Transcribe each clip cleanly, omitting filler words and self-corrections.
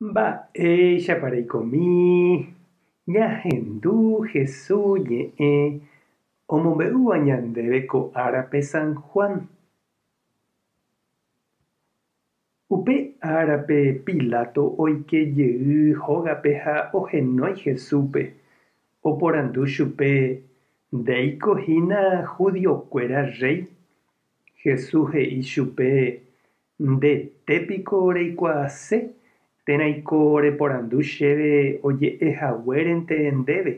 Mba'éichapareikomi ñahendu Jesús ñe'ẽ omombe'úva ñandéve ko árape San Juan. Upe árape Pilato oikejey hógape ha ohenói Jesúspe oporandu chupe ndéikohína judiokuéra rey. Jesús he'i chupe ndetépiko reikuaase térãiko reporandu chéve oje'ehaguérente ndéve.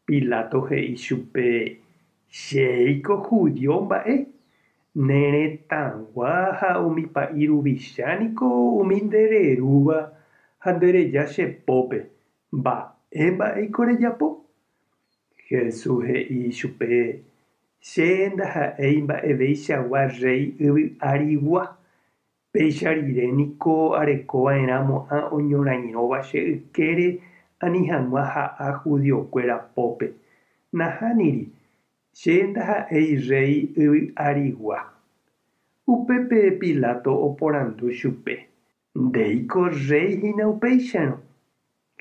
Pilato he'i chupe: “Chéiko judio mba'e. Neretãgua ha umi pa'i ruvichaniko umi ndererúva ha ndereja chepópe. Mba'éiko rejapo.” Jesús he'i chupe: “Che ndaha'éi mba'evéichagua rey yvy'árigua. Péicha riréniko arekova'erãmo'ã oñorairõva che ykére ani hag̃ua ha'a judiokuéra pópe. Nahániri. Che ndaha'éi rey yvy'árigua.” Upépe Pilato oporandu chupe: “Ndéiko reyhína upéicharõ.”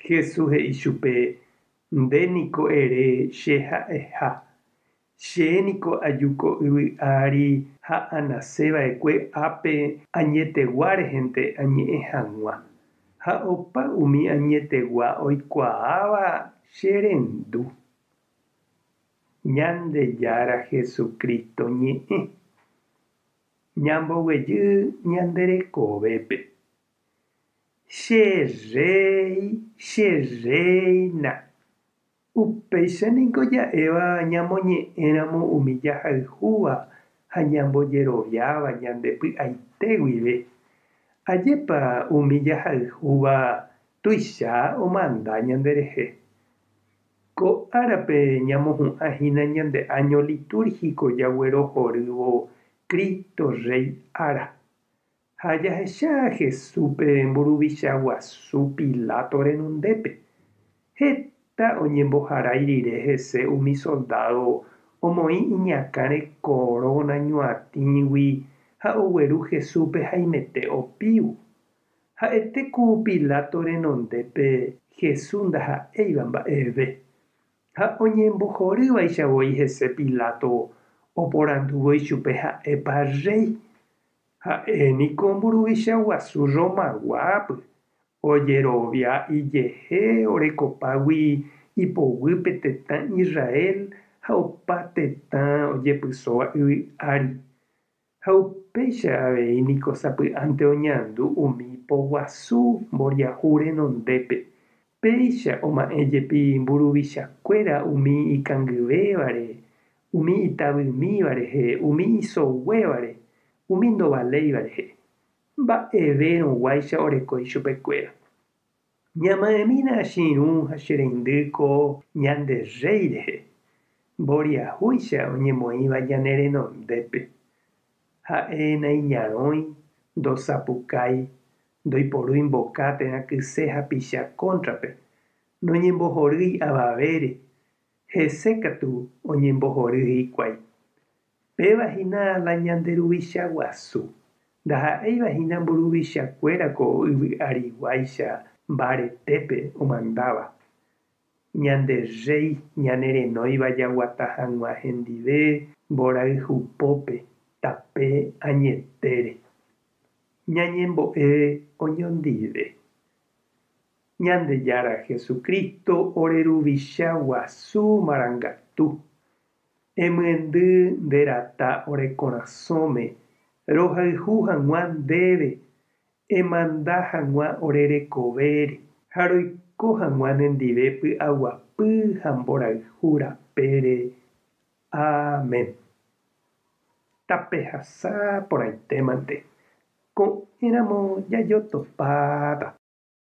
Jesús he'i chupe: “Ndéniko ere che ha'eha. Chéniko aju ko yvy'ári ha anasẽva'ekue ápe añetegua rehénte añe'ẽ hag̃ua. Ha opa umi añetegua oikuaáva che rendu.” Ñandejára Jesucristo ñe'ẽ ñamboguejy ñande rekovépe. Che reina. Upéichaniko ja'éva ñamoñe'ẽramo umi jahayhúva ha ñambojeroviáva ñande py'aite guive. Ajépa umi jahayhúva tuicha omanda ñanderehe. Ko árape ñamohu'ãhína ñande año litúrgico jaguerohorývo Cristo Rey ára. Ha jahecháa Jesúspe mburuvicha guasu Pilato renondépe. Heta oñemboharái rire hese umi soldado omoĩ iñakãre korona ñuatĩgui ha ogueru Jesúspe haimete opívu. Ha'etéku Pilato renondépe Jesús ndaha'éiva mba'eve. Ha oñembohorývaichavoi hese Pilato oporandúvo ichupe ha'épa rey. Ha'éniko mburuvicha guasu romaguapy ojerovia ijehe orekopágui ipoguýpe tetã Israel ha opa tetã ojepysóva yvy'ári. Ha upéicha avei niko sapy'ánte oñandu umi poguasu mboriahu renondépe. Péicha oma'ẽjepi mburuvichakuéra umi ikangyvévare, umi itavymíva rehe, umi isoguévare, umi ndovaléiva rehe. Mba'everõguáicha orekói chupekuéra. Ñama'ẽmína chiru ha che reindýko ñande rey rehe. Mboriahúicha oñemoĩva ñane renondépe. Ha'éna iñarõi, ndosapukái, ndoiporu imboka térã kyse ha picha contrape. Noñembohorýi avavére. Hese katu oñembohory hikuái. Pévahína la ñanderuvicha guasu. Ndaha'éivahína mburuvichakuérako yvy'áriguáicha mbaretépe omandáva. Ñande rey ñanerenóiva jaguata hag̃ua hendive mborayhupópe tape añetére. Ñañembo'e oñondive. Ñandejára Jesucristo oreruvicha guasu marangatu. Emyendy nderata ore korasõme. Rohayhu hag̃ua ndéve. Emanda hag̃ua orerekovére. Ha roiko hag̃ua nendive py'aguapy ha mborayhu rapére. Amen. Tapehasa porãitémante. Ko'ẽramo jajotopáta.